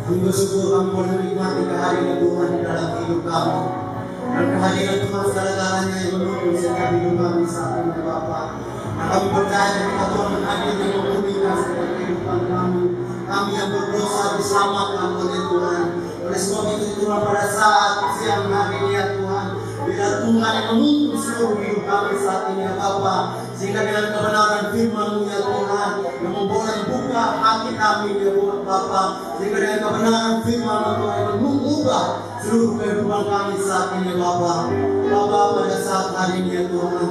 Sungguh syukur kami boleh menikmati kehadiran Tuhan di dalam hidup kami. Dan kehadiran Tuhan segala-galanya yang menuntun setiap hidup kami saat ini ya Bapa. Dan kami percaya ketika Tuhan hadir yang memulihkan setiap kehidupan kami. Kami yang berdosa diselamatkan oleh Tuhan. Oleh sebab itu Tuhan pada saat siang hari ini ya Tuhan, bila Tuhan yang menuntun seluruh hidup kami saat ini ya Bapa, sehingga dengan kebenaran firman-Mu ya Tuhan yang memboleh buka hati kami ya Bapa, sehingga dengan kebenaran firman-Mu Tuhan yang mengubah seluruh kehidupan kami saat ini ya Bapa. Bapa, pada saat hari ini ya Tuhan,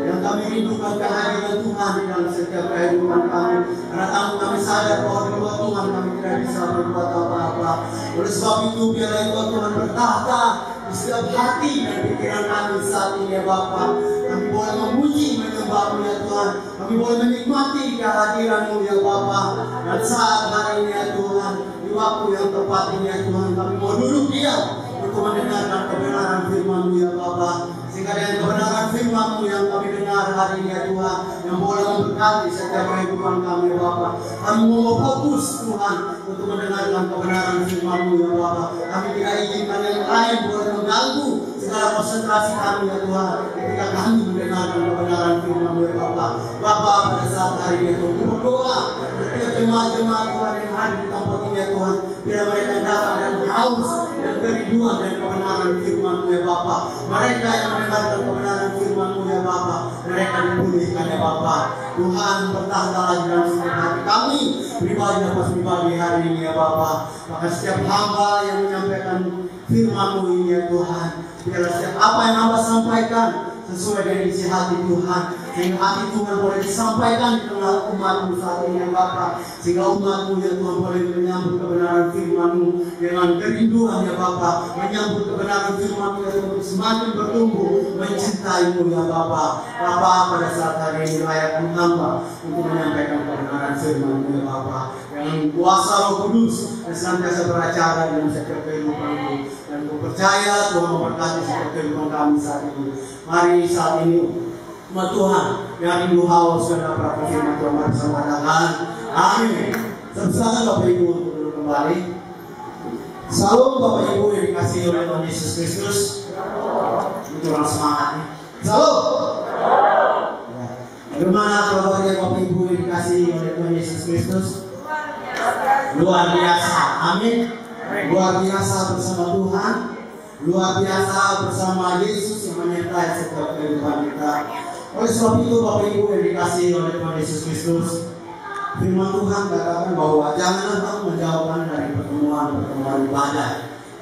yang kami rindukan kehadiran Tuhan di dalam setiap kehidupan kami, karena kami sadar bahwa di luar Tuhan kami tidak bisa berbuat apa-apa. Oleh sebab itu biarlah Tuhan bertahta di setiap hati dan pikiran kami saat ini ya Bapa. Kami boleh memuji menyembah-Mu ya Tuhan, kami boleh menikmati kehadiran-Mu ya Bapa. Dan saat hari ini ya Tuhan, di waktu yang tepat ini ya Tuhan, kami mau duduk diam untuk mendengarkan kebenaran firman-Mu ya Bapa. Sehingga dengan kebenaran firman-Mu yang kami dengar hari ini ya Tuhan, yang boleh memberkati setiap kehidupan kami ya Bapa. Kami mau fokus Tuhan untuk mendengarkan kebenaran firman-Mu ya Bapa. Kami tidak izinkan yang lain boleh mengganggu segala konsentrasi kami ya Tuhan ketika kami mendengarkan kebenaran firman-Mu ya Bapa. Bapa, pada saat hari ini Tuhan berdoa setiap jemaat-jemaat Tuhan yang hadir di tempat ini ya Tuhan, biar mereka datang dan haus dan kerinduan dan kebenaran firman-Mu ya Bapa. Mereka yang mendengarkan kebenaran firman-Mu ya Bapa, mereka dipulihkan ya Bapa. Tuhan bertahta lagi dalam setiap hati kami pribadi dan pribadi hari ini ya Bapa. Maka setiap hamba yang menyampaikan firman-Mu ini ya Tuhan, biarlah setiap apa yang hamba sampaikan sesuai dengan isi hati Tuhan, sehingga hati Tuhan boleh disampaikan di tengah umat-Mu saat ini ya Bapa, sehingga umat-Mu ya Tuhan boleh menyambut kebenaran firman-Mu dengan kerinduan ya Bapa, menyambut kebenaran firman-Mu ya Tuhan untuk semakin bertumbuh mencintai-Mu ya Bapa. Bapa, pada saat hari ini layak hamba untuk menyampaikan kebenaran firman-Mu ya Bapa, dengan kuasa Roh Kudus dan senantiasa beracara dalam setiap kehidupan-Mu. Dan ku percaya Tuhan memberkati setiap kehidupan kami saat ini. Mari saat ini umat Tuhan yang rindu haus dan dapat firman Tuhan bersama dengan amin. Silakan Bapak Ibu untuk duduk kembali. Salam Bapak Ibu yang dikasihi oleh Tuhan Yesus Kristus. Itu orang semangat nih. Salam. Bagaimana kabarnya Bapak Ibu yang dikasihi oleh Tuhan Yesus Kristus? Luar biasa. Amin. Luar biasa bersama Tuhan, luar biasa bersama Yesus yang menyertai setiap kehidupan kita. Oleh sebab itu Bapak Ibu yang dikasihi oleh Tuhan Yesus Kristus, firman Tuhan katakan bahwa janganlah kamu menjauhkan dari pertemuan ibadah,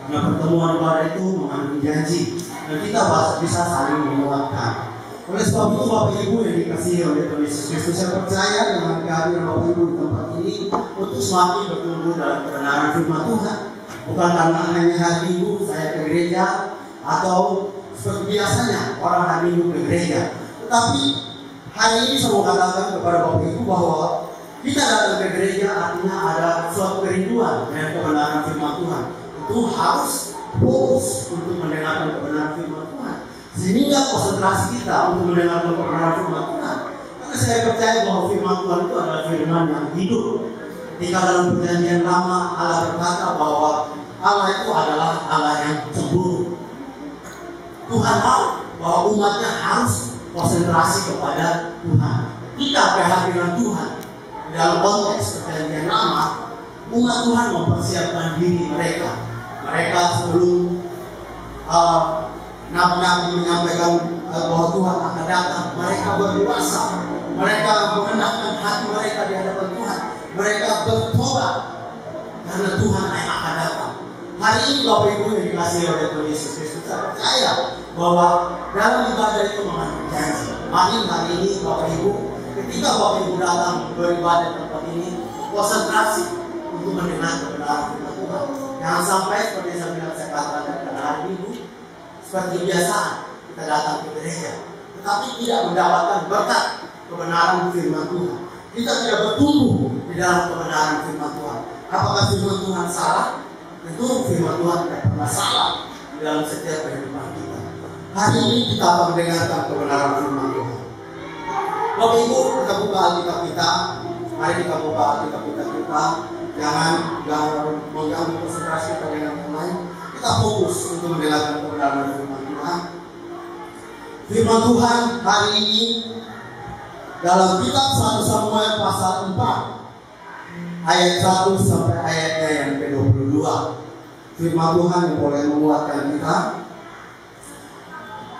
karena pertemuan ibadah itu mengandung janji dan kita bisa saling menguatkan. Oleh sebab itu Bapak Ibu yang dikasihi oleh Tuhan Yesus Kristus, saya percaya dengan kehadiran Bapak Ibu di tempat ini untuk semakin bertumbuh dalam kebenaran firman Tuhan. Bukan karena hanya hari Minggu saya ke gereja atau seperti biasanya orang hari Minggu ke gereja, tetapi hari ini saya mau katakan kepada Bapak Ibu bahwa kita datang ke gereja artinya ada suatu kerinduan dengan kebenaran firman Tuhan. Itu harus fokus untuk mendengarkan kebenaran firman Tuhan, sehingga konsentrasi kita untuk mendengarkan kebenaran firman Tuhan. Karena saya percaya bahwa firman Tuhan itu adalah firman yang hidup. Ketika dalam perjanjian lama Allah berkata bahwa Allah itu adalah Allah yang cemburu. Tuhan tahu bahwa umatnya harus konsentrasi kepada Tuhan. Kita kehadiran Tuhan dalam konteks perjanjian lama, umat Tuhan mempersiapkan diri mereka. Mereka sebelum nabi-nabi menyampaikan bahwa Tuhan akan datang, mereka berpuasa, mereka mengenakkan hati mereka di hadapan Tuhan. Mereka bertobat karena Tuhan yang akan datang. Hari ini Bapak Ibu yang dikasihi oleh Tuhan Yesus Kristus, saya percaya bahwa dalam ibadah itu mengandung janji. Mari hari ini Bapak Ibu, ketika Bapak Ibu datang beribadah di tempat ini, konsentrasi untuk mendengar kebenaran firman Tuhan. Jangan sampai seperti yang saya katakan pada hari Minggu, seperti biasa kita datang ke gereja, tetapi tidak mendapatkan berkat kebenaran firman Tuhan. Kita tidak bertumbuh di dalam kebenaran firman Tuhan. Apakah firman Tuhan salah? Tentu firman Tuhan tidak pernah salah di dalam setiap kehidupan kita. Hari ini kita akan mendengarkan kebenaran firman Tuhan. Bapak Ibu, kita buka Alkitab kita. Mari kita buka Alkitab kita Jangan mengganggu konsentrasi pada yang lain. Kita fokus untuk mendengarkan kebenaran firman Tuhan. Firman Tuhan hari ini dalam kitab 1 Samuel pasal 4 ayat 1 sampai ayatnya yang ke-22. Firman Tuhan yang boleh menguatkan kita.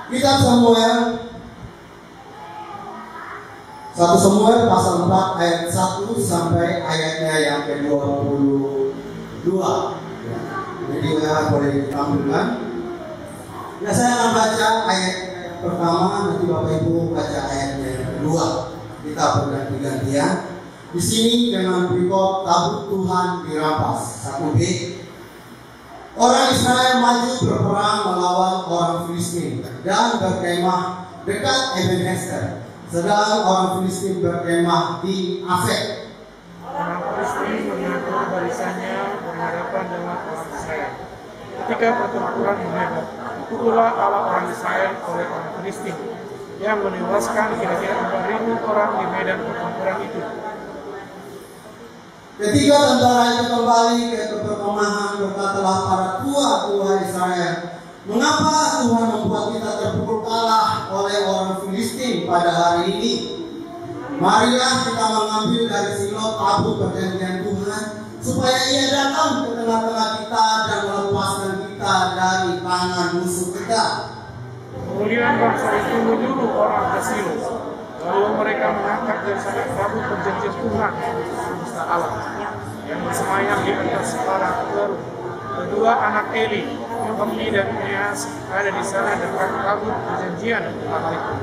Kitab Samuel 1 Samuel pasal 4 ayat 1 sampai ayatnya yang ke-22. Jadi boleh ditampilkan. Ya, saya akan baca ayat pertama, nanti Bapak Ibu baca ayatnya yang kedua. Kita berganti-gantian. Di sini dengan berikut tabut Tuhan dirampas. 1b. Orang Israel maju berperang melawan orang Filistin dan berkemah dekat Ebenezer. Sedang orang Filistin berkemah di Afek. Orang Filistin mengatur barisannya berhadapan dengan orang Israel. Ketika pertempuran menembak, itulah Allah orang Israel oleh orang Filistin yang menewaskan kira-kira 4.000 orang di medan pertempuran itu. Ketika tentara itu kembali ke perkemahan, berkatalah para tua Israel, mengapa Tuhan membuat kita terpukul kalah oleh orang Filistin pada hari ini? Marilah kita mengambil dari Silo tabut perjanjian Tuhan, supaya ia datang ke tengah-tengah kita dan melepaskan kita dari tangan musuh kita. Kemudian bangsa itu menyuruh orang ke Silo, lalu mereka mengangkat dari sana tabut perjanjian Tuhan semesta Allah yang bersemayam di atas para keruh. Kedua anak Eli, Hofni dan Fineas, ada di sana dekat tabut perjanjian Allah itu.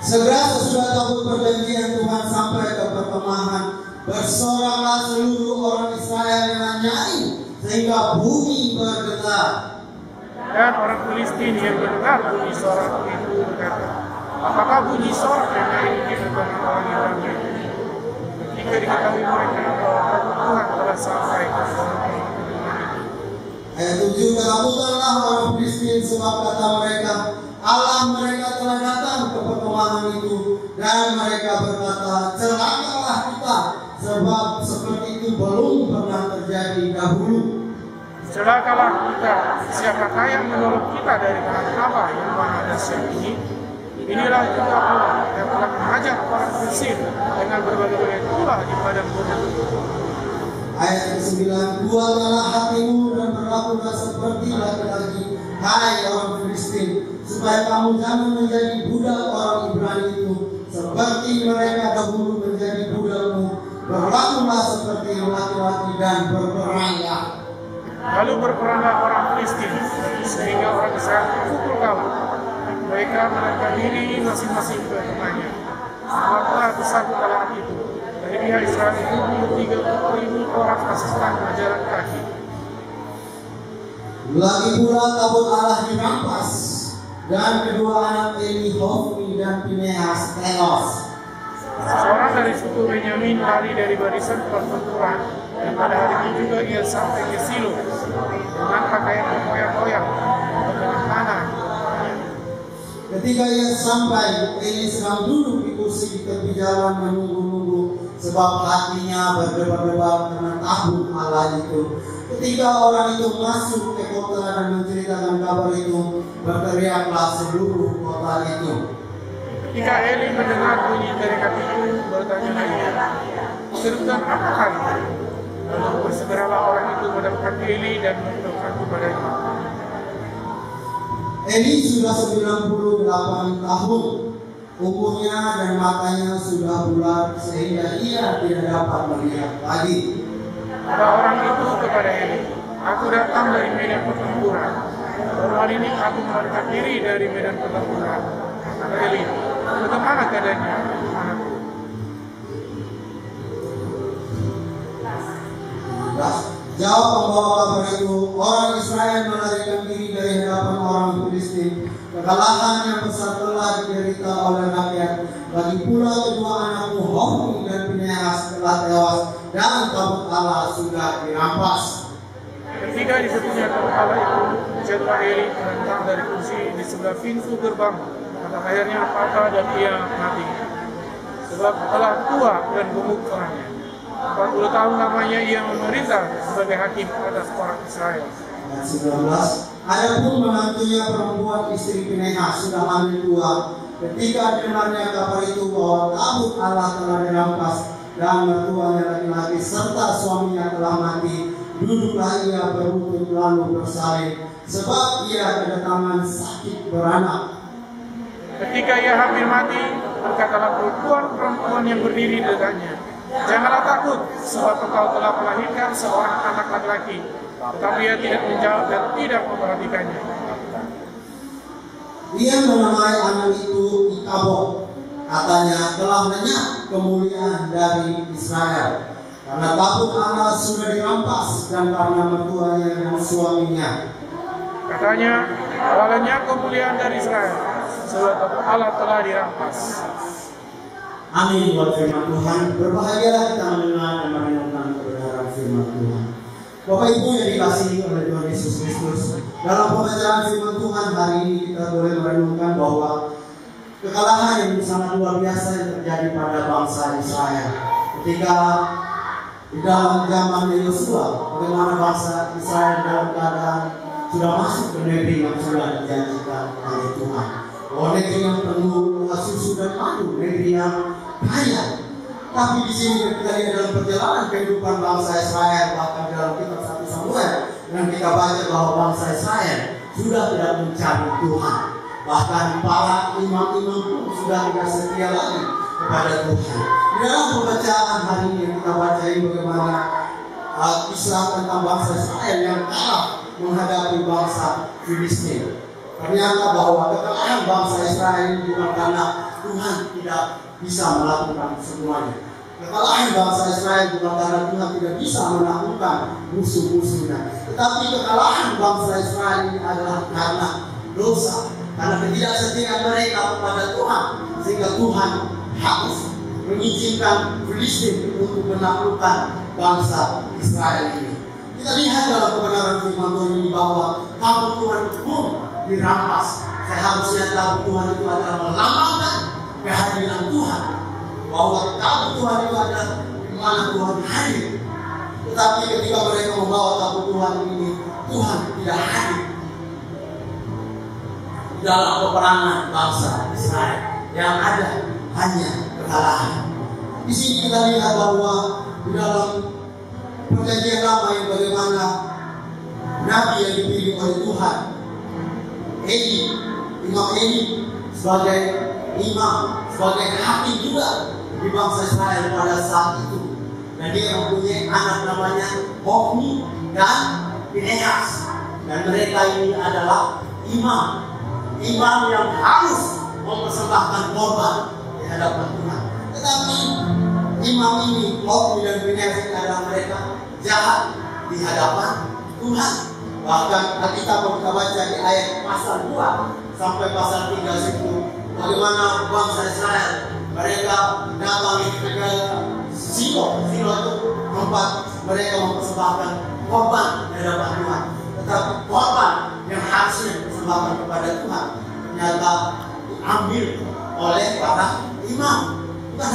Segera sesudah tabut perjanjian Tuhan sampai ke perkemahan, bersoraklah seluruh orang Israel dengan nyanyi sehingga bumi bergetar. Dan orang Filistin yang mendengar bunyi sorak itu berkata, apakah bunyi sorak yang lain di depan orang Ibrani? Ketika diketahui mereka bahwa Tuhan telah sampai ke Ayat 7, ketakutanlah orang Filistin sebab kata mereka, Allah mereka telah datang ke perkemahan itu, dan mereka berkata, celakalah kita, sebab seperti itu belum pernah terjadi dahulu. Celakalah kita, siapakah yang menolong kita dari tangan Allah yang maha dahsyat ini? Inilah juga Allah yang telah mengajar orang Filistin dengan berbagai ulah di padang gurun. Ayat 9, kuatkanlah hatimu dan berlakulah seperti laki-laki, hai orang Filistin, supaya kamu jangan menjadi budak orang Ibrani itu, seperti mereka dahulu menjadi budakmu. Berlakulah seperti laki-laki dan berperanglah. Lalu berperanglah orang Filistin, sehingga orang Israel terpukul kalah. Mereka melarikan diri masing-masing ke tengahnya. Semaraklah besar kekalahan itu. Dari pihak Israel itu 30.000 orang pasukan ajaran kaki. Lagi pula tabut Allah dirampas, dan kedua anak Eli, Hofni dan Fineas tewas. Seorang dari suku Benyamin lari dari barisan pertempuran, dan pada hari itu juga ia sampai ke Silo dengan pakaian berkoyak-koyak dengan tanah. Ketika ia sampai, Eli sedang duduk di kursi di tepi jalan menunggu-nunggu, sebab hatinya berdebar-debar karena tabut Allah itu. Ketika orang itu masuk ke kota dan menceritakan kabar itu, berteriaklah seluruh kota itu. Ketika Eli mendengar bunyi teriakan itu, bertanya lagi, "Kesulitan apakah itu?" Lalu bersegeralah orang itu mendapatkan Eli dan menunjukkan kepadanya. Eli sudah 98 tahun umurnya dan matanya sudah bulat sehingga ia tidak dapat melihat lagi. Kata orang itu kepada Eli, "Aku datang dari medan pertempuran. Baru hari ini aku melarikan diri dari medan pertempuran." Kata Eli, "Bagaimana keadaannya, anakku?" Jawab pembawa kabar itu, orang Israel melarikan diri dari hadapan orang Filistin. Kekalahan yang besar telah diderita oleh rakyat. Lagi pula kedua anakmu Hofni dan Fineas telah tewas, dan tabut Allah sudah dirampas. Ketika disebutnya tabut Allah itu, jatuhlah Eli terentang dari kursi di sebelah pintu gerbang. Mata lehernya patah dan ia mati, sebab telah tua dan gemuk orangnya. 40 tahun lamanya ia memerintah sebagai hakim atas orang Israel. Ayat 19. Adapun menantunya perempuan istri Pinehas sudah hamil 2 ketika dengarnya kabar itu bahwa tabut Allah telah dirampas dan mertuanya laki-laki serta suaminya telah mati, duduklah ia berlutut lalu bersalin, sebab ia kedatangan sakit beranak. Ketika ia hampir mati, berkatalah perempuan yang berdiri di dekatnya, "Janganlah takut, sebab engkau telah melahirkan seorang anak laki-laki." Tetapi ia tidak menjawab dan tidak memperhatikannya. Ia menamai anak itu Ikabod, katanya telah lenyap kemuliaan dari Israel, karena tabut Allah sudah dirampas dan karena mertuanya dan suaminya. Katanya, telah lenyap kemuliaan dari Israel, sebab tabut Allah telah dirampas. Amin. Buat firman Tuhan, berbahagialah kita mendengar dan merenungkan kebenaran firman Tuhan. Bapak Ibu yang dikasihi oleh Tuhan Yesus Kristus, dalam pembacaan firman Tuhan hari ini kita boleh merenungkan bahwa kekalahan yang sangat luar biasa yang terjadi pada bangsa Israel ketika di dalam zaman Yosua, bagaimana bangsa Israel dalam keadaan sudah masuk ke negeri yang sudah dijanjikan oleh Tuhan, bahwa negeri yang penuh susu dan madu, negeri yang kaya. Tapi di sini kita lihat dalam perjalanan kehidupan bangsa Israel, bahkan dalam kitab 1 Samuel, dan kita baca bahwa bangsa Israel sudah tidak mencari Tuhan. Bahkan para imam-imam pun sudah tidak setia lagi kepada Tuhan. Di dalam pembacaan hari ini kita baca bagaimana kisah tentang bangsa Israel yang kalah menghadapi bangsa Filistin. Ternyata bahwa kekalahan bangsa Israel bukan karena Tuhan tidak bisa melakukan semuanya. Kekalahan bangsa Israel bukan karena Tuhan tidak bisa menaklukkan musuh-musuhnya, tetapi kekalahan bangsa Israel ini adalah karena dosa, karena ketidaksetiaan mereka kepada Tuhan, sehingga Tuhan harus mengizinkan Filistin untuk menaklukkan bangsa Israel ini. Kita lihat dalam kebenaran firman Tuhan ini bahwa tabut Tuhan pun dirampas. Seharusnya tabut Tuhan itu adalah melambangkan kehadiran Tuhan, bahwa tabut Tuhan itu adalah di mana Tuhan hadir. Tetapi ketika mereka membawa tabut Tuhan ini, Tuhan tidak hadir dalam peperangan bangsa Israel. Yang ada hanya kekalahan. Di sini kita lihat bahwa di dalam perjanjian lama yang bagaimana nabi yang dipilih oleh Tuhan, Imam Eli sebagai imam, sebagai hakim juga di bangsa Israel pada saat itu, dan dia mempunyai anak namanya Hofni dan Pinehas, dan mereka ini adalah imam yang harus mempersembahkan korban di hadapan Tuhan. Tetapi imam ini, Hofni dan Pinehas, adalah mereka jahat di hadapan Tuhan. Bahkan kita baca di ayat pasal 2 sampai pasal 3 situ, bagaimana bangsa Israel mereka datang ke Silo itu tempat mereka mempersembahkan korban di hadapan Tuhan. Tetapi korban yang harusnya dipersembahkan kepada Tuhan ternyata diambil oleh para imam. Bukan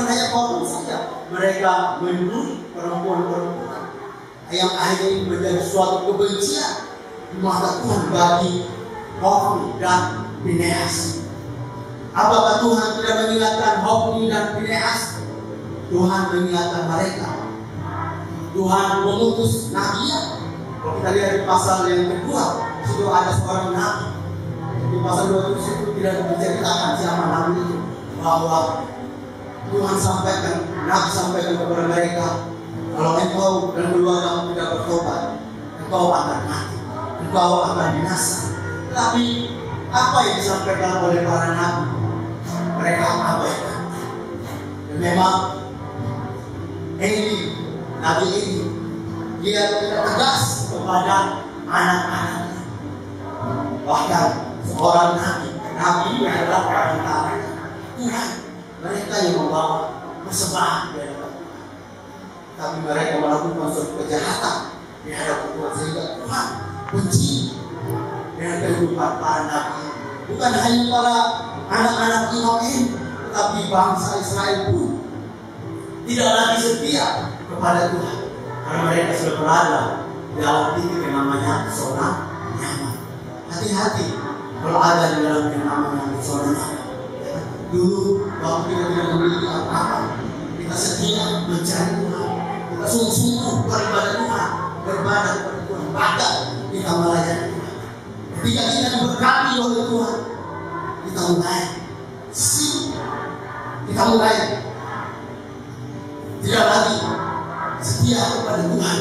hanya korban saja, mereka membunuh perempuan-perempuan yang akhirnya ini menjadi suatu kebencian di mata Tuhan bagi Hofni dan Pinehas. Apakah Tuhan tidak mengingatkan Hofni dan Pinehas? Tuhan mengingatkan mereka. Tuhan mengutus nabi-nya. Kalau kita lihat di pasal yang kedua, situ ada seorang nabi. Di pasal 2 itu tidak diceritakan siapa nabi itu, bahwa Tuhan nabi sampaikan kepada mereka, kalau engkau dan keluarga tidak bertobat, engkau akan mati, engkau akan binasa. Tapi apa yang disampaikan oleh para nabi? Mereka abaikan. Dan memang nabi ini, dia tidak tegas kepada anak-anaknya. Bahkan seorang nabi ini adalah perantara Tuhan. Mereka yang membawa persembahan di hadapan Tuhan, tapi mereka melakukan suatu kejahatan di hadapan Tuhan, sehingga Tuhan benci dengan kehidupan para nabi. Bukan hanya para anak-anak imam ini, tetapi bangsa Israel pun tidak lagi setia kepada Tuhan, karena mereka sudah berada di dalam titik yang namanya zona nyaman. Hati-hati kalau ada di dalam yang namanya zona nyaman. Dulu waktu kita tidak memiliki apa-apa, kita setia mencari Tuhan, kita sungguh-sungguh beribadah Tuhan, beribadah kepada Tuhan, bahkan kita melayani Tuhan. Ketika kita diberkati oleh Tuhan, kita mulai kita mulai tidak lagi setia kepada Tuhan,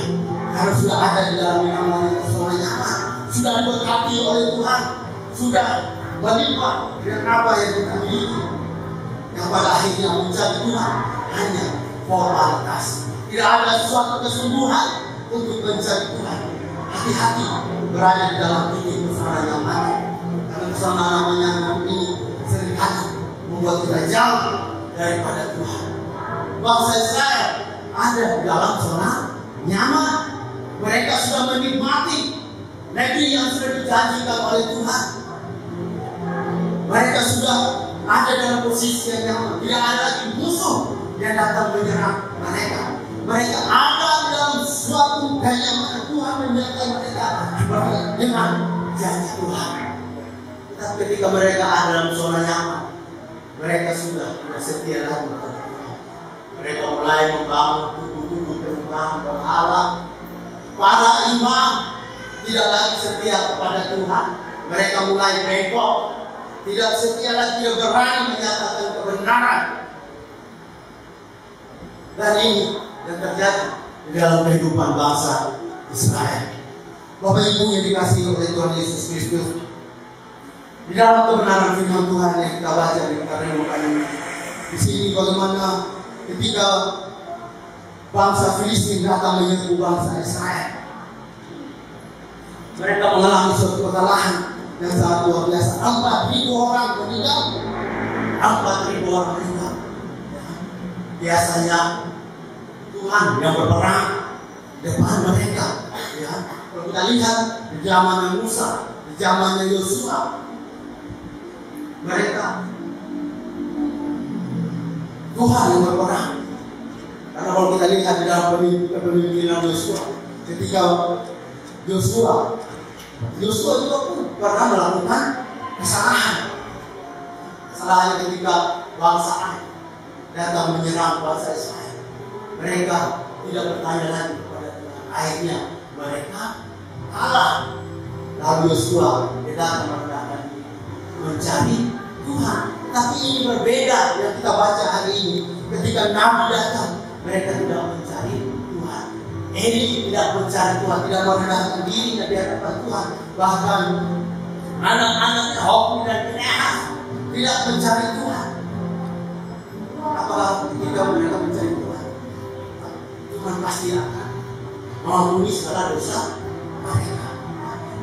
karena sudah ada di dalam yang namanya zona nyaman, sudah diberkati oleh Tuhan, sudah melimpah dengan apa yang kita miliki, yang pada akhirnya menjadi Tuhan hanya formalitas. Tidak ada suatu kesungguhan untuk mencari Tuhan. Hati-hati berada di dalam titik zona nyaman, karena zona nyaman ini seringkali membuat kita jauh daripada Tuhan. Bangsa Israel ada di dalam zona nyaman. Mereka sudah menikmati negeri yang sudah dijanjikan oleh Tuhan. Mereka sudah ada dalam posisi yang nyaman. Tidak ada lagi musuh yang datang menyerang mereka. Mereka ada dalam suatu kenyamanan. Tuhan menyertai mereka dengan janji Tuhan. Tapi ketika mereka ada dalam zona nyaman, mereka sudah tidak setia lagi kepada Tuhan. Mereka mulai membangun tubuh-tubuh perubahan berhala. Para imam tidak lagi setia kepada Tuhan. Mereka mulai bengkok, tidak setia lagi, tidak berani menyatakan kebenaran. Dan ini yang terjadi di dalam kehidupan bangsa Israel. Bapak Ibu yang dikasihi oleh Tuhan Yesus Kristus, di dalam kebenaran firman Tuhan yang kita baca di renungan ini, di sini bagaimana ketika bangsa Filistin datang menyerbu bangsa Israel, mereka mengalami suatu kekalahan yang sangat luar biasa. 4.000 orang meninggal. 4.000 orang meninggal. Biasanya Tuhan yang berperang depan mereka. Ya, kalau kita lihat di zaman Musa, di zamannya Yosua, mereka Tuhan yang berperang. Karena kalau kita lihat di dalam kepemimpinan Yosua, ketika Yosua juga pun pernah melakukan kesalahan ketika bangsa Ai datang menyerang bangsa Israel. Mereka tidak bertanya lagi kepada Tuhan. Akhirnya mereka kalah. Lalu Yosua datang merendahkan diri, mencari Tuhan. Tapi ini berbeda yang kita baca hari ini. Ketika Nabi datang, mereka tidak mencari Tuhan. Eli tidak mencari Tuhan, tidak merendahkan diri di hadapan Tuhan. Bahkan anak-anaknya Hofni dan Finehas tidak mencari Tuhan. Apakah ketika mereka mencari Tuhan, Tuhan pasti akan mengampuni segala dosa mereka.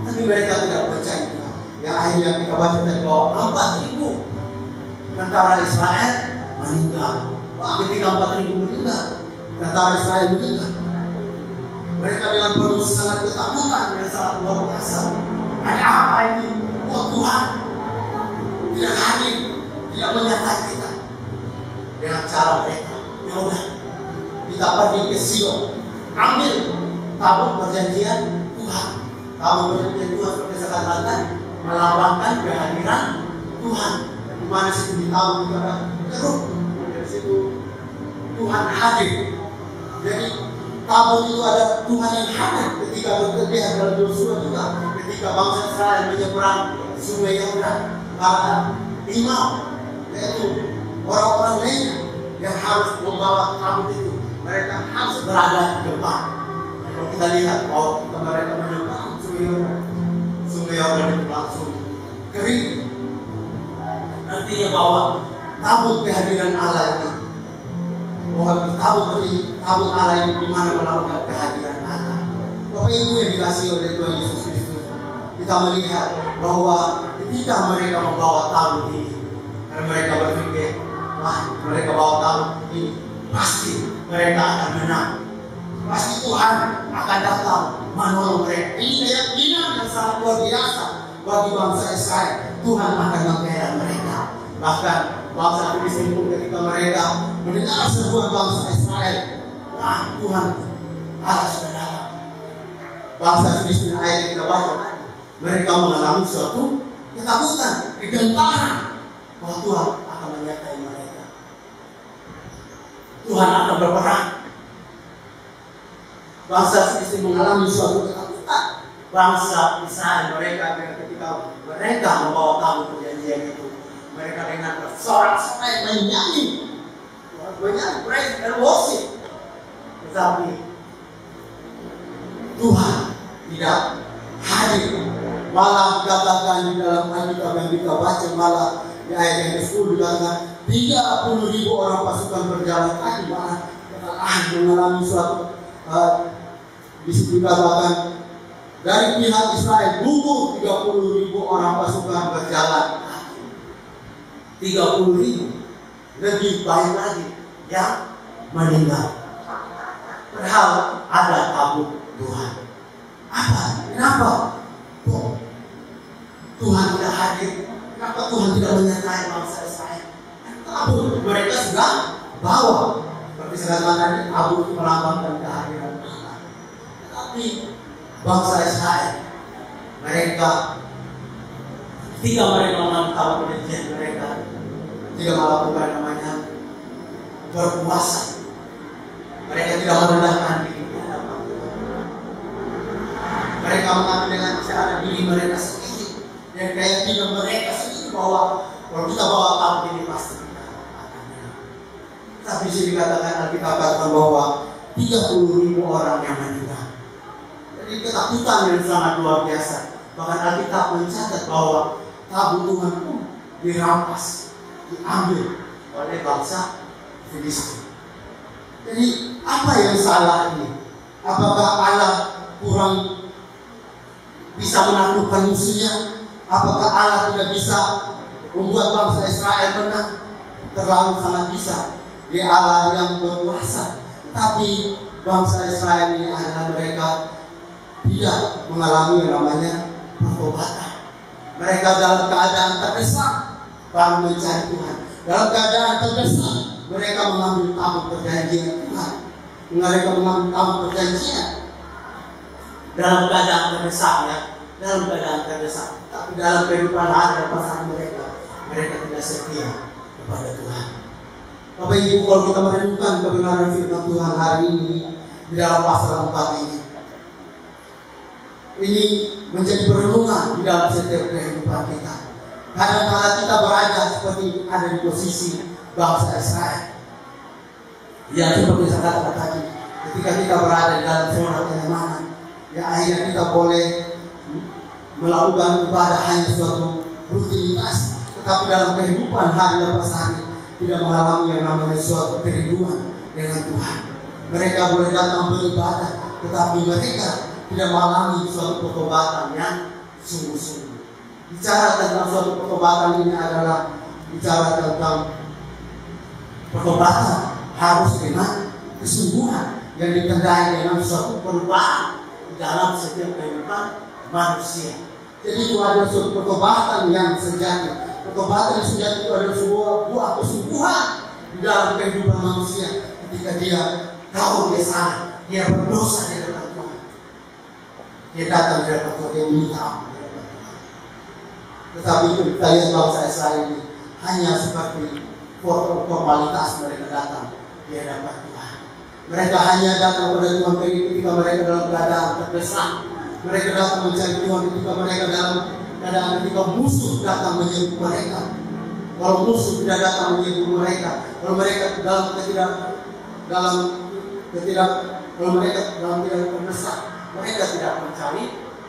Tapi mereka tidak percaya Tuhan. Yang akhirnya kita baca tadi bahwa 4.000 tentara Israel meninggal. Ketika 4.000 meninggal, tentara Israel meninggal. Mereka dengan penuh sangat ketakutan yang sangat luar biasa. Ada apa ini? Oh Tuhan tidak hadir, tidak menyertai kita. Dengan cara mereka, ya udah, kita pergi ke Sion, ambil tabut perjanjian Tuhan. Tabut perjanjian Tuhan seperti saya katakan melambangkan kehadiran Tuhan. Di mana situ di tabut itu ada keruk, dari situ Tuhan hadir. Jadi tabut itu ada Tuhan yang hadir ketika bekerja dalam Yosua juga. Ketika bangsa Israel menyeberang Sungai Yordan, para imam, yaitu orang-orang lain yang harus membawa tabut itu, mereka harus berada di depan. Kalau kita lihat, mereka menyeberang Sungai Yordan itu langsung kering. Artinya bahwa tabut kehadiran Allah ini, bahwa tabut Allah ini di mana melakukan kehadiran Allah. Bapak Ibu yang dikasihi oleh Tuhan Yesus Kristus, kita melihat bahwa ketika mereka membawa tabut ini, karena mereka berpikir, wah mereka bawa tabut ini, pasti mereka akan menang, pasti Tuhan akan datang menolong mereka. Ini keyakinan yang sangat luar biasa bagi bangsa Israel. Tuhan akan membela mereka. Bahkan bangsa Filistin pun ketika mereka mendengar seruan bangsa Israel, wah Tuhan Allah sudah datang. Bangsa Filistin ayat kita baca, mereka mengalami suatu ketakutan, kegentaran bahwa Tuhan akan menyertai mereka. Tuhan akan berperang. Bangsa Filistin mengalami suatu ketakutan. Bangsa Israel mereka ketika mereka membawa tamu perjanjian itu, mereka dengan bersorak-sorai menyanyi, praise and worship. Tetapi Tuhan tidak hadir. Malah dikatakan di dalam Alkitab yang kita baca, malah di ayat yang ke-10 dikatakan 30.000 orang pasukan berjalan kaki, malah mengalami suatu dikatakan dari pihak Israel gugur 30.000 orang pasukan berjalan kaki. 30.000 lebih banyak lagi yang meninggal. Padahal ada tabut Tuhan. Apa? Kenapa? Tuhan tidak hadir. Kenapa Tuhan tidak menyertai bangsa Israel? Tabut mereka sudah bawa. Seperti saya katakan tadi, tabut itu melambangkan kehadiran Allah. Tetapi bangsa Israel, mereka ketika mereka menentang perjanjian mereka, tidak melakukan namanya berpuasa. Mereka tidak merendahkan diri. Mereka mengambil dengan cara diri mereka sendiri dan keyakinan mereka sendiri bahwa kalau kita bawa tamu ini pasti kita akan menang. Tapi di sini dikatakan Alkitab katakan bahwa 30.000 orang yang meninggal. Jadi ketakutan yang sangat luar biasa. Bahkan Alkitab mencatat bahwa tabut Tuhan pun dirampas, diambil oleh bangsa Filistin. Jadi apa yang salah ini? Apakah Allah kurang bisa menaklukkan musuhnya? Apakah Allah tidak bisa membuat bangsa Israel menang? Terlalu sangat bisa. Dia Allah yang berkuasa. Tapi bangsa Israel ini adalah mereka tidak mengalami yang namanya pertobatan. Mereka dalam keadaan terdesak baru mencari Tuhan. Dalam keadaan terdesak mereka mengambil tabut perjanjian Tuhan. Mereka mengambil tabut perjanjian dalam keadaan terdesak, ya, dalam keadaan terdesak. Tapi dalam kehidupan hari pasangan mereka tidak setia kepada Tuhan. Bapak Ibu, kalau kita merenungkan kebenaran firman Tuhan hari ini di dalam pasal 4 ini menjadi perenungan di dalam setiap kehidupan kita. Kadang-kadang kita berada seperti ada di posisi bangsa Israel. Yang seperti saya katakan tadi, ketika kita berada di dalam zona kenyamanan, ya akhirnya kita boleh melakukan ibadah hanya suatu rutinitas, tetapi dalam kehidupan hari lepas hari tidak mengalami yang namanya suatu kerinduan dengan Tuhan. Mereka boleh datang beribadah, tetapi mereka tidak mengalami suatu pertobatan yang sungguh-sungguh. Bicara tentang suatu pertobatan ini adalah bicara tentang pertobatan harus dengan kesungguhan yang ditandai dengan suatu perubahan dalam setiap kehidupan manusia. Jadi itu adalah suatu pertobatan yang sejati. Pertobatan yang sejati itu adalah sebuah buah kesungguhan di dalam kehidupan manusia ketika dia tahu dia salah, dia berdosa di depan Tuhan. Dia datang di depan Tuhan, dia minta ampun. Tetapi itu kita lihat bangsa Israel ini hanya seperti formalitas mereka datang di hadapan Tuhan. Mereka hanya datang kepada Tuhan ketika mereka dalam keadaan terdesak. Mereka datang mencari Tuhan ketika mereka dalam keadaan ketika musuh datang menyerbu mereka. Kalau musuh tidak datang menyerbu mereka, kalau mereka dalam tidak terdesak, mereka tidak mencari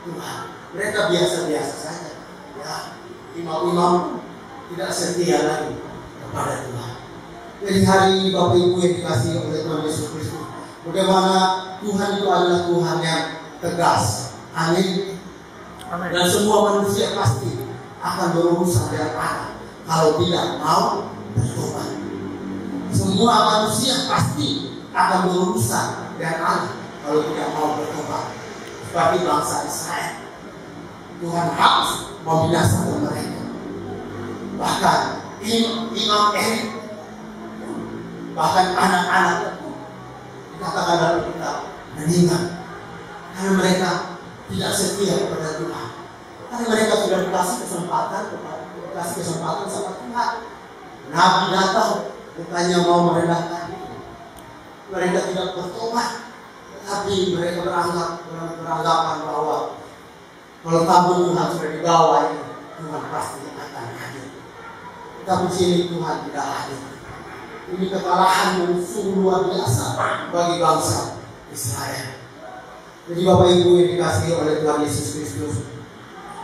Tuhan. Mereka biasa-biasa saja. Ya, imam-imam tidak setia lagi kepada Tuhan. Jadi hari ini Bapak Ibu yang dikasihi oleh Tuhan Yesus Kristus, bagaimana Tuhan itu adalah Tuhan yang tegas. Amin. Dan semua manusia pasti akan berurusan dengan Allah kalau tidak mau bertobat. Semua manusia pasti akan berurusan dengan Allah kalau tidak mau bertobat. Seperti bangsa Israel, Tuhan harus membinasakan mereka. Bahkan Imam Erik, bahkan anak-anak dikatakan dalam kitab meninggal karena mereka tidak setia kepada Tuhan. Karena mereka sudah dikasih kesempatan sama Tuhan. Nabi datang bukannya mau merendahkan diri. Mereka tidak bertobat, tapi mereka beranggapan bahwa kalau tabur Tuhan sudah dibawa ini, Tuhan pasti akan hadir. Tapi sini Tuhan tidak hadir. Ini kekalahan yang sungguh luar biasa bagi bangsa Israel. Jadi Bapak Ibu yang dikasihi oleh Tuhan Yesus Kristus,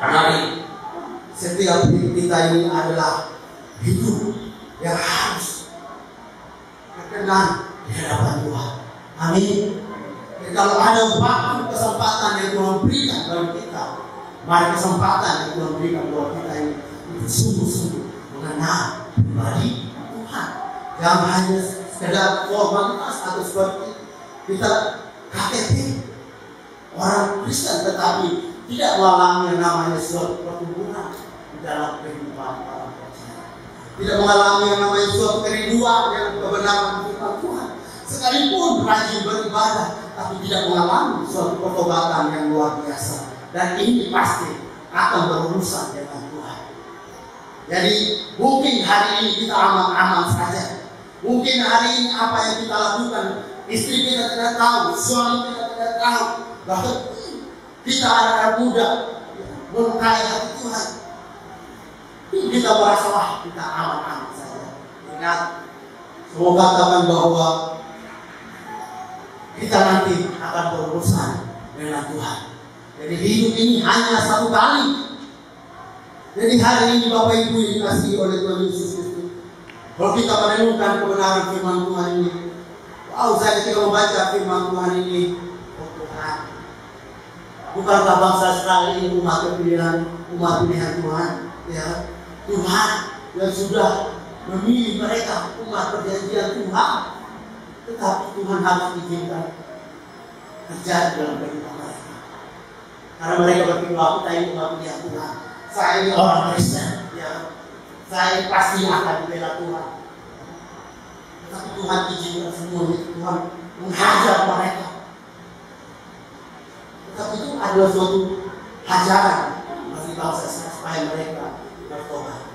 mari setiap hidup kita ini adalah hidup yang harus berkenan di hadapan Tuhan. Amin. Dan kalau ada waktu kesempatan yang Tuhan berikan bagi kita, mari kesempatan yang Tuhan berikan buat kita ini sungguh-sungguh mengenal pribadi Tuhan. Jangan hanya sekedar formalitas atau seperti kita KTP orang Kristen, tetapi tidak mengalami yang namanya suatu pertumbuhan di dalam kehidupan orang percaya. Tidak mengalami yang namanya suatu kerinduan yang kebenaran firman Tuhan. Sekalipun rajin beribadah, tapi tidak mengalami suatu pertobatan yang luar biasa. Dan ini pasti akan berurusan dengan Tuhan. Jadi mungkin hari ini kita aman-aman saja. Mungkin hari ini apa yang kita lakukan, istri kita tidak tahu, suami kita tidak tahu, bahkan kita anak muda melukai hati Tuhan. Kita merasa wah kita aman-aman saja. Ingat, semua katakan bahwa kita nanti akan berurusan dengan Tuhan. Jadi hidup ini hanya satu kali. Jadi hari ini Bapak Ibu dikasihi oleh Tuhan Yesus Kristus, kalau kita merenungkan kebenaran firman Tuhan ini, wow, saya ketika membaca firman Tuhan ini, oh Tuhan, bukankah bangsa Israel ini umat pilihan Tuhan, ya Tuhan yang sudah memilih mereka umat perjanjian Tuhan, tetapi Tuhan harus izinkan terjadi dalam kehidupan mereka, karena mereka berpikir kita ini umat pilihan Tuhan, saya ini orang Kristen, ya saya pasti akan membela Tuhan. Tapi Tuhan izinkan semua itu, Tuhan menghajar mereka. Tetapi itu adalah suatu hajaran bagi bangsa supaya mereka bertobat.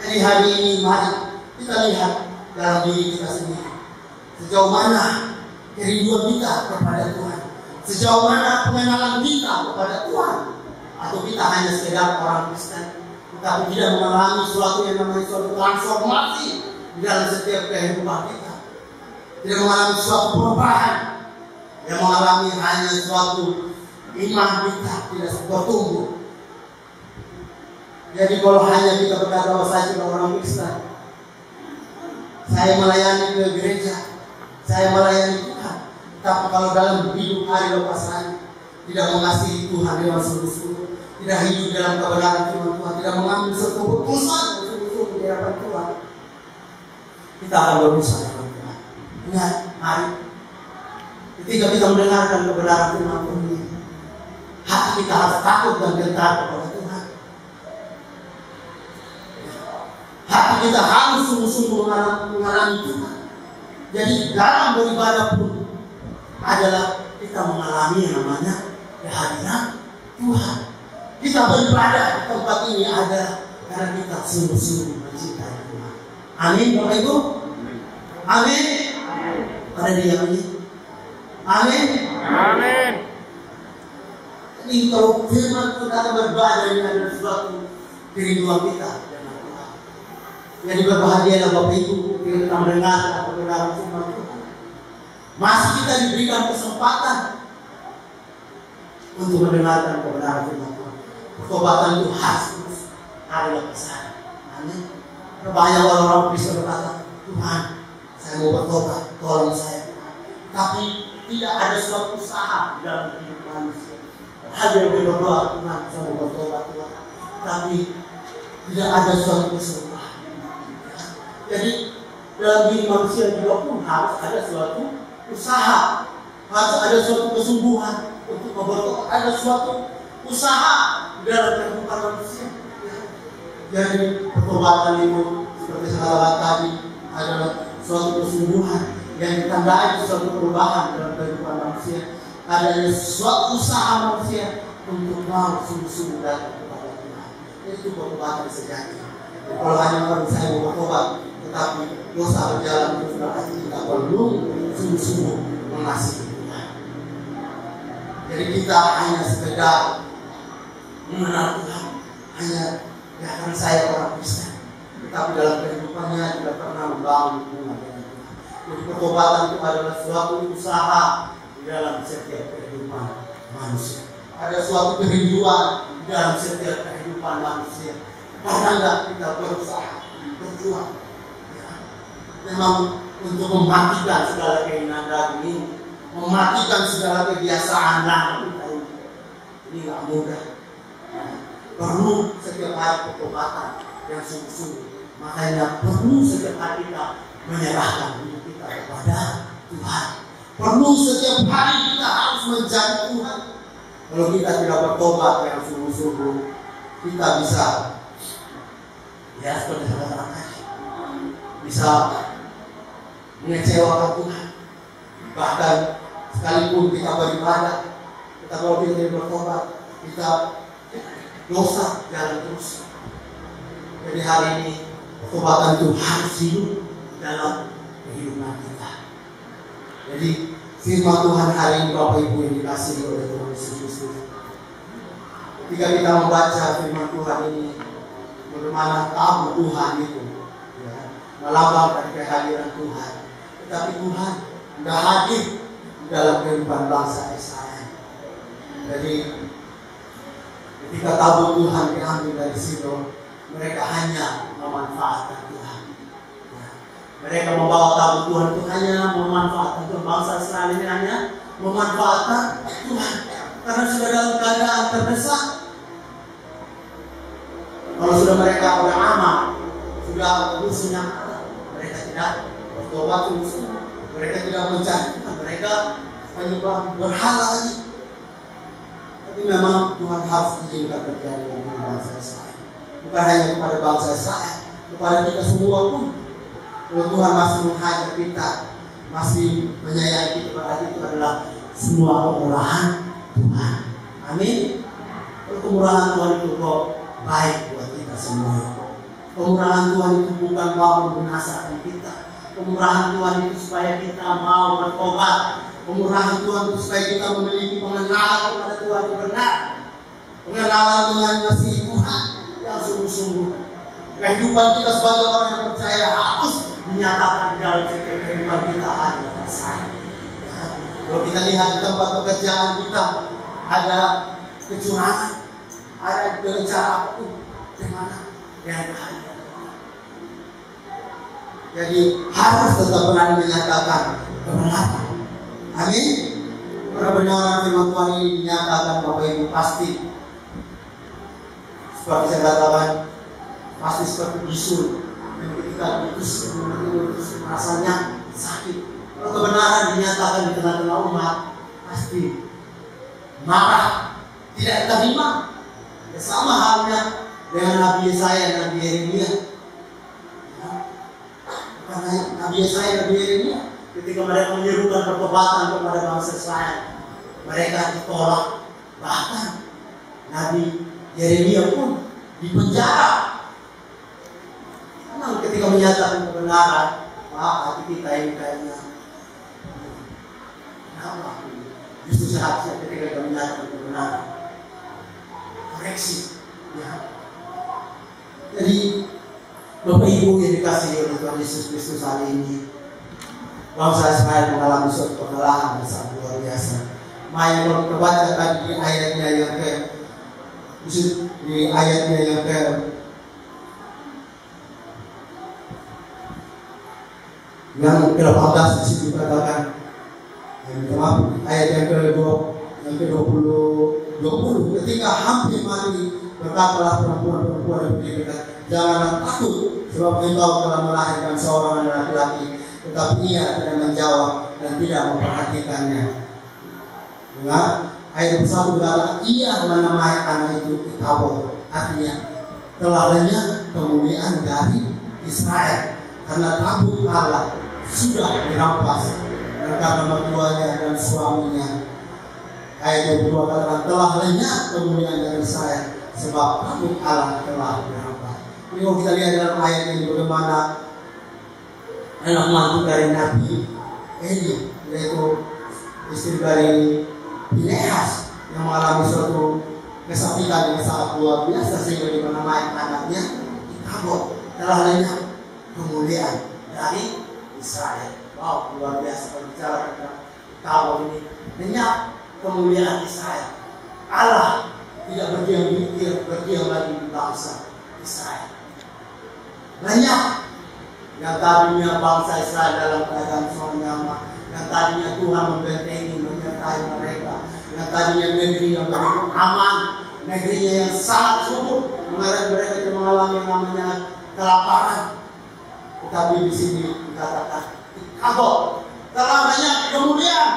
Jadi hari ini mari kita lihat dalam diri kita sendiri, sejauh mana kerinduan kita kepada Tuhan, sejauh mana pengenalan kita kepada Tuhan, atau kita hanya sekedar orang Kristen, tapi tidak mengalami sesuatu yang namanya suatu transformasi di dalam setiap kehidupan kita, tidak mengalami suatu perubahan, yang mengalami hanya suatu iman kita tidak bertumbuh. Jadi kalau hanya kita berkata bahwa saya sudah orang Kristen, saya melayani ke gereja, saya melayani Tuhan, tapi kalau dalam hidup hari lepas hari tidak mengasihi Tuhan dengan sungguh-sungguh, tidak hidup dalam kebenaran firman Tuhan, tidak mengambil suatu keputusan sungguh-sungguh di hadapan Tuhan, kita akan berusaha dengan Tuhan. Ingat, mari ketika kita mendengarkan kebenaran firman Tuhan ini, hati kita harus takut dan gentar kepada Tuhan. Hati kita harus sungguh-sungguh mengalami Tuhan. Jadi dalam beribadah pun adalah kita mengalami yang namanya kehadiran Tuhan. Kita beribadah di tempat ini adalah karena kita sungguh-sungguh mencintai Tuhan. Amin, Bapak Ibu. Amin. Pada dia ini. Amin. Amin. Jadi kalau firman Tuhan beribadah ini adalah suatu kerinduan kita dengan Tuhan. Jadi berbahagialah Bapak Ibu kita mendengar kebenaran firman Tuhan. Masih kita diberikan kesempatan untuk mendengarkan kebenaran firman Tuhan. Pertobatan itu harus adalah besar. Amin. Banyak orang-orang Kristen berkata, Tuhan, saya mau bertobat, tolong saya. Tapi tidak ada suatu usaha di dalam hidup manusia. Hanya berdoa, Tuhan, saya mau bertobat, Tuhan. Tapi tidak ada suatu kesembuhan. Jadi dalam diri manusia juga pun harus ada suatu usaha, harus ada suatu kesungguhan untuk bertobat, ada suatu usaha dalam kehidupan manusia. Jadi pertobatan itu seperti saya katakan tadi adalah suatu kesungguhan yang ditandai suatu perubahan dalam kehidupan manusia. Adanya suatu usaha manusia untuk mau sungguh-sungguh datang kepada Tuhan. Itu pertobatan sejati. Kalau hanya orang saya mau bertobat, tetapi dosa berjalan terus berarti kita belum sungguh-sungguh mengasihi Tuhan. Jadi kita hanya sekedar mengenal Tuhan, hanya ya karena saya orang Kristen, tetapi dalam kehidupannya tidak pernah membangun hubungan dengan Tuhan. Jadi pertobatan itu adalah suatu usaha di dalam setiap kehidupan manusia. Ada suatu kerinduan di dalam setiap kehidupan manusia. Karena enggak kita berusaha, berjuang. Ya. Memang untuk mematikan segala keinginan daging ini, mematikan segala kebiasaan lama kita ini nggak mudah. Perlu setiap hari pertobatan yang sungguh-sungguh. Makanya perlu setiap hari kita menyerahkan diri kita kepada Tuhan. Perlu setiap hari kita harus mencari Tuhan. Kalau kita tidak bertobat yang sungguh-sungguh, kita bisa ya seperti saya katakan tadi, bisa mengecewakan Tuhan. Bahkan sekalipun kita beribadah, kita kalau kita tidak bertobat, kita dosa jalan terus. Jadi hari ini pertobatan itu harus hidup dalam kehidupan kita. Jadi firman Tuhan hari ini Bapak Ibu yang dikasihi oleh Tuhan Yesus Kristus. Ketika kita membaca firman Tuhan ini, bagaimana tahu Tuhan itu ya, melambangkan kehadiran Tuhan. Tetapi Tuhan tidak hadir di dalam kehidupan bangsa Israel. Jadi ketika tabut Tuhan diambil dari Sidon, mereka hanya memanfaatkan Tuhan. Ya. Mereka membawa tabut Tuhan itu hanya memanfaatkan Tuhan. Bangsa Israel ini hanya memanfaatkan Tuhan karena sudah dalam keadaan terdesak. Kalau sudah mereka sudah aman, sudah musuhnya, mereka tidak bertobat musuh. Mereka tidak mencari Tuhan. Mereka menyembah berhala lagi. Tapi memang Tuhan harus izinkan terjadi di bangsa Israel. Bukan hanya kepada bangsa Israel, kepada kita semua pun. Kalau Tuhan masih menghajar kita, masih menyayangi kita, berarti itu adalah semua kemurahan Tuhan. Amin. Kalau kemurahan Tuhan itu kok baik buat kita semua. Kemurahan Tuhan itu bukan mau membinasakan kita. Kemurahan Tuhan itu supaya kita mau bertobat. Kemurahan Tuhan itu supaya kita memiliki pengenalan kepada Tuhan yang benar. Pengenalan dengan kasih Tuhan yang sungguh-sungguh. Kehidupan kita sebagai orang yang percaya harus dinyatakan di dalam setiap kehidupan kita ada kasih. Kalau kita lihat di tempat pekerjaan kita ada kecurangan, ada dengan cara apapun, bagaimana yang ada. Jadi harus tetap berani menyatakan kebenaran. Amin. Kebenaran firman Tuhan ini dinyatakan Bapak Ibu pasti. Seperti saya katakan, pasti seperti bisul yang ketika diutus rasanya sakit. Kalau kebenaran dinyatakan di tengah-tengah umat, pasti marah, tidak terima. Ya, sama halnya dengan Nabi Yesaya dan Nabi Yeremia. Karena Nabi Yesaya dan Nabi Yeremia ketika mereka menyerukan pertobatan kepada bangsa Israel, mereka ditolak. Bahkan Nabi Yeremia pun dipenjara. Memang ketika menyatakan kebenaran, hati kita ini kayaknya kenapa? Justru seharusnya ketika kita menyatakan kebenaran, koreksi. Ya. Jadi Bapak Ibu yang dikasihi oleh Tuhan Yesus Kristus hari ini, bangsa Israel mengalami suatu kekalahan yang sangat luar biasa. Mari kita baca tadi di ayatnya yang yang ke-18 di situ dikatakan, ayat yang ke-20, ketika hampir mati berkatalah perempuan-perempuan yang berdiri, janganlah takut, sebab engkau telah melahirkan seorang anak laki-laki. Tetapi ia tidak menjawab dan tidak memperhatikannya. Ayat 1 berkata, ia menamai anak itu Ikabod, artinya telah lenyap kemuliaan dari Israel, karena tabut Allah sudah dirampas, dan karena mertuanya dan suaminya. Ayat 22 katakan telah lenyap kemuliaan dari Israel, sebab tabut Allah telah dirampas. Ini kalau kita lihat dalam ayat ini bagaimana anak mantu dari Nabi Eli, yaitu istri dari Pinehas, yang mengalami suatu kesakitan yang sangat luar biasa sehingga dimenamai anaknya Ikabod, telah lenyap kemuliaan dari Israel. Wow, luar biasa berbicara tentang Ikabod ini. Lenyap kemuliaan Israel. Allah tidak berdiam lagi di bangsa Israel. Lenyap yang tadinya bangsa Israel dalam keadaan nyaman, yang tadinya Tuhan membentengi, menyertai mereka, yang tadinya negeri yang begitu aman, negerinya yang sangat subur, mereka mengalami yang namanya kelaparan. Tetapi di sini dikatakan Ikabod telah lenyap kemuliaan.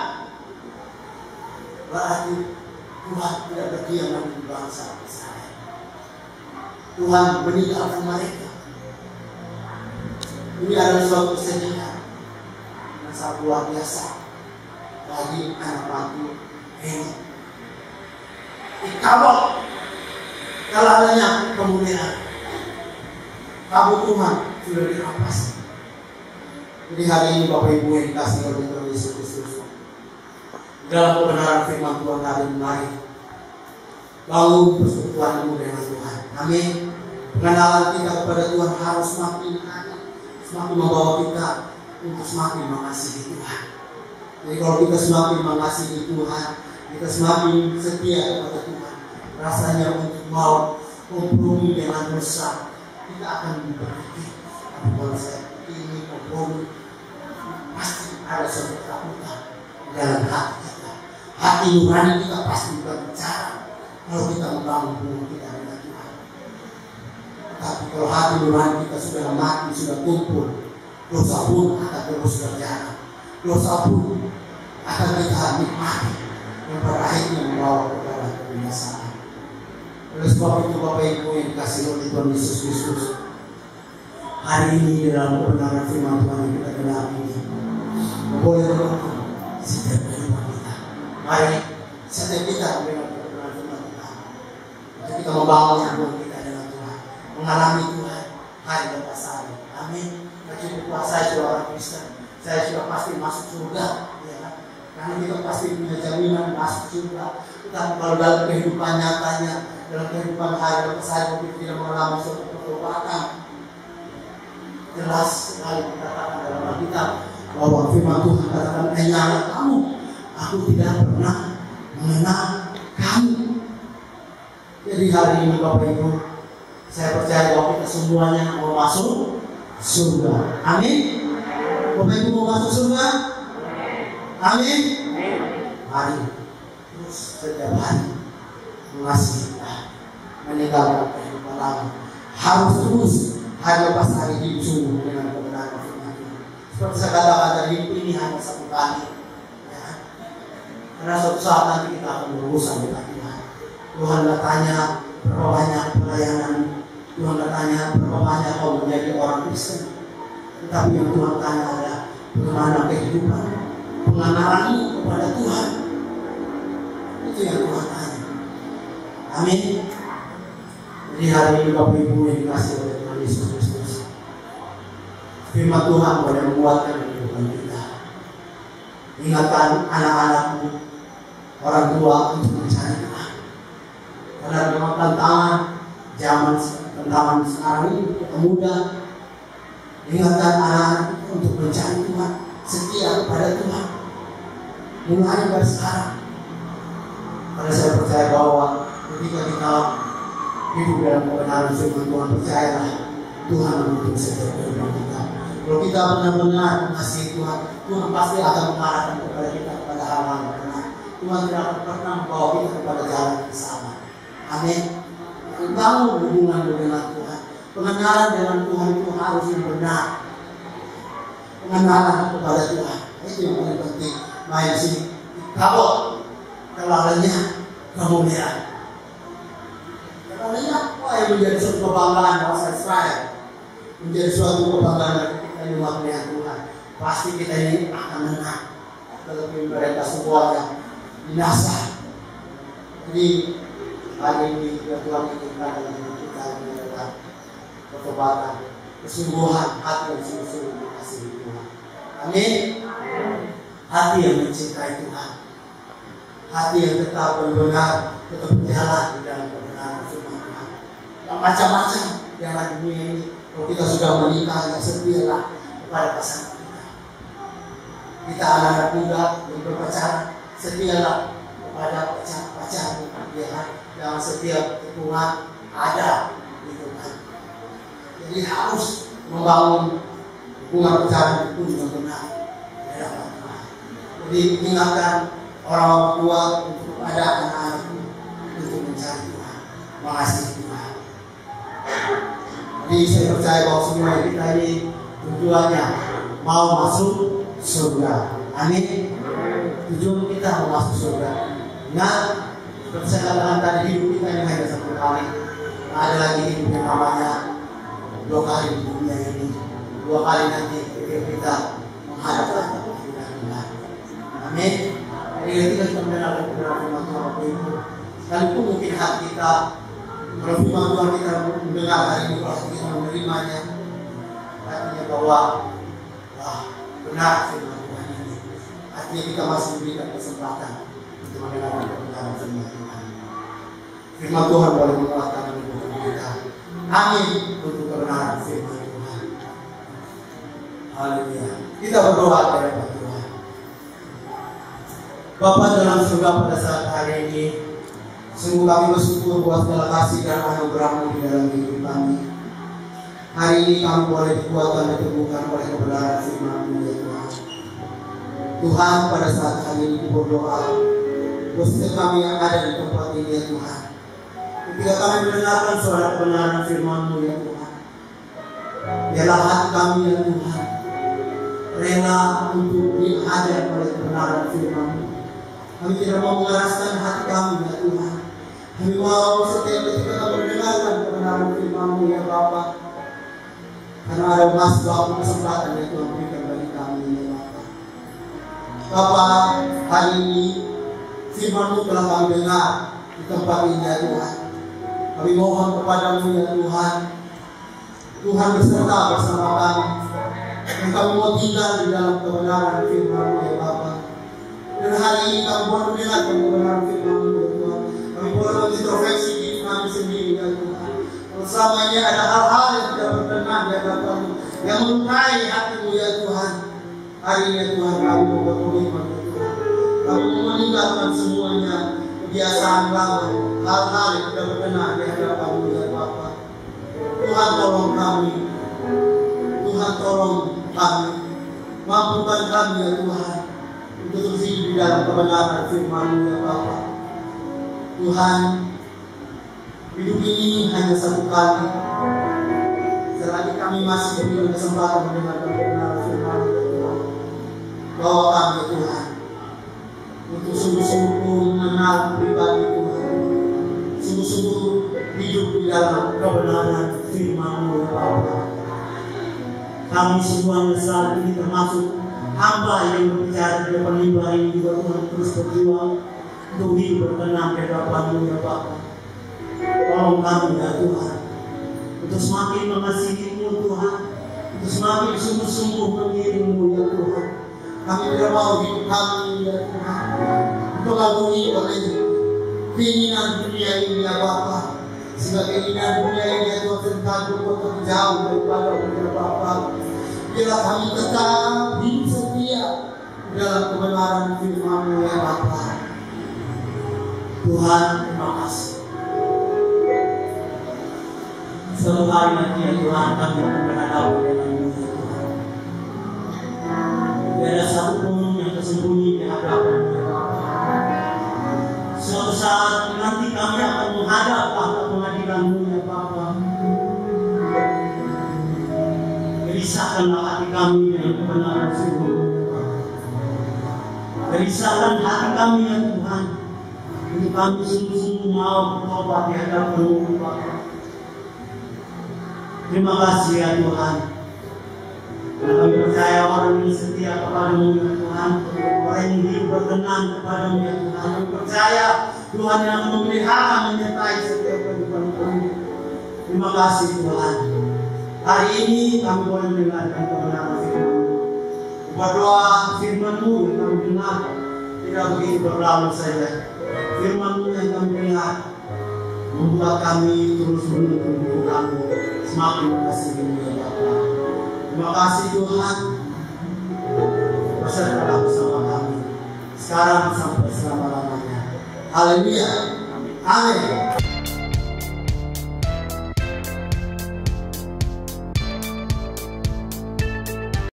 Berarti Tuhan tidak berdiam lagi di bangsa Israel. Tuhan meninggalkan mereka. Ini adalah suatu kesedihan yang sangat luar biasa bagi anak mantu ini. Ikabod telah lenyap kemuliaan. Tabut Tuhan sudah dirampas. Jadi hari ini Bapak Ibu yang dikasihi oleh Tuhan Yesus Kristus, dalam kebenaran firman Tuhan hari ini, mari bangun persekutuanmu dengan Tuhan. Amin. Pengenalan kita kepada Tuhan harus semakin membawa kita untuk semakin mengasihi Tuhan. Jadi kalau kita semakin mengasihi Tuhan, kita semakin setia kepada Tuhan, rasanya untuk mau kompromi dengan dosa, kita akan berpikir, kalau saya ini kompromi, pasti ada suatu ketakutan dalam hati kita. Hati nurani kita pasti berbicara kalau kita membangun hubungan kita dengan Tuhan. Tapi kalau hati nurani kita sudah mati, sudah tumpul, dosa pun akan terus berjalan. Dosa pun akan kita nikmati, yang berakhirnya membawa kepada kebinasaan. Oleh sebab itu Bapak Ibu yang dikasihi oleh Tuhan Yesus Kristus, hari ini dalam kebenaran firman Tuhan yang kita dengar ini, boleh menuntun setiap kehidupan kita. Mari setiap kita dengan kebenaran firman Tuhan, untuk kita membangun hubungan kita dengan Tuhan, mengalami Tuhan hari lepas hari. Amin. Cukup saya sudah orang Kristen, saya sudah pasti masuk surga, ya kan? Karena kita pasti punya jaminan masuk surga. Tetapi kalau dalam kehidupan nyatanya, dalam kehidupan hari lepas hari, kita tidak mengalami suatu pertobatan, jelas sekali dikatakan dalam Alkitab bahwa firman Tuhan katakan, "Hanyalah kamu, aku tidak pernah mengenal kamu." Jadi hari ini Bapak Ibu, saya percaya bahwa kita semuanya mau masuk surga. Amin. Bapak Ibu mau masuk surga? Amin. Mari terus setiap hari mengasihi Allah, meninggalkan kehidupan lama. Harus terus hari lepas hari hidup sungguh dengan kebenaran firman Tuhan. Seperti saya katakan tadi, ini hanya satu kali, ya. Karena suatu saat nanti kita akan berurusan dengan Tuhan. Tuhan bertanya berapa banyak pelayanan, Tuhan bertanya berapa banyak kau menjadi orang Kristen. Tetapi yang Tuhan tanya adalah bagaimana kehidupan, pengenalanmu kepada Tuhan. Itu yang Tuhan tanya. Amin. Jadi hari ini Bapak Ibu yang dikasihi oleh Tuhan Yesus Kristus, firman Tuhan boleh menguatkan kehidupan kita. Ingatkan anak-anakmu, orang tua untuk mencari Tuhan. Karena memang tantangan tantangan sekarang ini kita muda. Ingatkan anak untuk mencari Tuhan, setia kepada Tuhan. Mulai dari sekarang. Karena saya percaya bahwa ketika kita hidup dalam kebenaran firman Tuhan, percayalah Tuhan menuntun setiap kehidupan kita. Kalau kita benar-benar mengasihi Tuhan, Tuhan pasti akan mengarahkan kepada kita kepada hal-hal yang benar. Tuhan tidak akan pernah membawa kita kepada jalan yang sama. Amin. Bangun hubungan dengan Tuhan. Pengenalan dengan Tuhan itu harus yang benar. Pengenalan kepada Tuhan itu yang paling penting. Main sini, Ikabod telah lenyap kemuliaan. Telah lenyap, wah yang menjadi suatu kebanggaan bangsa Israel, menjadi suatu kebanggaan ketika ini melihat Tuhan. Pasti kita ini akan menang, tetapi mereka semuanya binasa. Jadi hari ini Tuhan inginkan dalam hidup kita adalah ketobatan, kesungguhan hati yang sungguh-sungguh dikasihi Tuhan. Amin. Hati yang mencintai Tuhan, hati yang tetap benar, tetap berjalan di dalam kebenaran firman Tuhan. Yang macam-macam yang ada di dunia ini, kalau kita sudah menikah, ya setialah kepada pasangan kita. Kita anak-anak muda yang berpacaran, setialah kepada pacar, yang setiap hubungan ada di Tuhan. Jadi harus membangun hubungan pacaran itu dengan benar di hadapan Tuhan. Jadi ingatkan orang tua untuk ada anak-anak untuk mencari Tuhan, mengasihi Tuhan. Jadi saya percaya bahwa semua kita ini tujuannya mau masuk surga. Amin. Tujuan kita mau masuk surga. Nah, seperti saya katakan tadi, hidup kita ini hanya satu kali. Ada lagi hidup yang namanya 2 kali di dunia ini. 2 kali nanti kita menghadap Tuhan. Amin. Jadi ketika kita mendengarkan kebenaran firman Tuhan itu, sekalipun mungkin hati kita, kalau firman Tuhan kita mendengar hari ini, kalau kita menerimanya, artinya bahwa benar firman Tuhan ini. Artinya kita masih diberikan kesempatan untuk mendengarkan kebenaran firman Tuhan. Firman Tuhan boleh menguatkan hidup kita. Amin untuk kebenaran firman Tuhan. Haleluya. Kita berdoa kepada Tuhan. Bapa dalam surga, pada saat hari ini, sungguh kami bersyukur buat segala kasih dan anugerah-Mu di dalam hidup kami. Hari ini kami boleh dikuatkan dan diteguhkan oleh kebenaran firman-Mu, ya Tuhan. Tuhan, pada saat hari ini berdoa, khususnya kami yang ada di tempat ini, ya Tuhan. Ketika kami mendengarkan suara kebenaran firman-Mu, ya Tuhan, biarlah hati kami, ya Tuhan, rela untuk diajar oleh kebenaran firman-Mu. Kami tidak mau mengeraskan hati kami, ya Tuhan. Kami mau setiap ketika kami mendengarkan kebenaran firman-Mu, ya Bapa, karena ada waktu kesempatan yang Tuhan berikan bagi kami, ya Bapa. Bapa, hari ini firman-Mu telah kami dengar di tempat ini, ya Tuhan. Kami mohon kepada-Mu, ya Tuhan, Tuhan berserta bersama kami, dan kami mau tinggal di dalam kebenaran firman-Mu, ya Bapa. Dan hari ini kami boleh mendengarkan kebenaran firman-Mu, ya Tuhan. Kami boleh mengintrospeksi diri kami sendiri, ya Tuhan. Kalau selama ini ada hal-hal yang tidak berkenan di hadapan-Mu, yang melukai hati-Mu, ya Tuhan. Hari ini, ya Tuhan, kami mau berkomitmen, ya Tuhan. Kami mau meninggalkan semuanya, kebiasaan lama, hal-hal yang tidak berkenan di hadapan-Mu, ya Bapa. Tuhan tolong kami. Tuhan tolong kami. Mampukan kami, ya Tuhan, untuk terus hidup di dalam kebenaran firman-Mu, ya Bapa. Tuhan, hidup ini hanya satu kali. Selagi kami masih diberi kesempatan mendengarkan kebenaran firman-Mu, ya Tuhan, bawa kami, Tuhan, untuk sungguh-sungguh mengenal pribadi Tuhan, sungguh-sungguh hidup di dalam kebenaran firman-Mu, ya Bapa. Kami semuanya saat ini termasuk hamba yang berbicara di depan hamba ini juga, Tuhan, terus berjuang untuk hidup berkenan di hadapan-Mu, ya Bapa. Tolong kami, ya Tuhan, untuk semakin mengasihi-Mu, Tuhan, untuk semakin sungguh-sungguh mengiring-Mu, ya Tuhan. Kami tidak mau hidup kami, ya Tuhan, dipengaruhi oleh keinginan dunia ini, ya Bapa. Sehingga keinginan dunia ini, ya Tuhan, seringkali berbuat jauh daripada-Mu, ya Bapa. Biarlah kami tetap hidup setia dalam kebenaran firman-Mu, ya Bapa. Tuhan, terima kasih. Suatu hari nanti, ya Tuhan, kami akan berhadapan dengan-Mu, ya Tuhan. Tidak ada satupun yang tersembunyi di hadapan-Mu, ya Bapa. Suatu saat nanti kami akan menghadap tahta pengadilan-Mu, ya Bapa. Gelisahkanlah hati kami dengan kebenaran firman-Mu, ya Bapa. Gelisahkan hati kami, ya Tuhan, untuk kami sungguh-sungguh mau bertobat di hadapan-Mu, Bapa. Terima kasih ya Tuhan. Karena kami percaya orang yang setia kepada-Mu ya Tuhan, orang yang hidup berkenan kepada-Mu ya Tuhan. Kami percaya Tuhan yang memelihara, menyertai setiap kehidupan kami. Terima kasih Tuhan. Hari ini kami boleh mendengarkan kebenaran firman-Mu. Berdoa firman-Mu yang kami dengar tidak begitu berlalu saja. Firman-Mu yang kami dengar membuat kami terus menuntut hidup kami semakin mengasihi-Mu ya Bapa. Terima kasih Tuhan. Bersertalah bersama kami sekarang sampai selama-lamanya. Haleluya. Amin.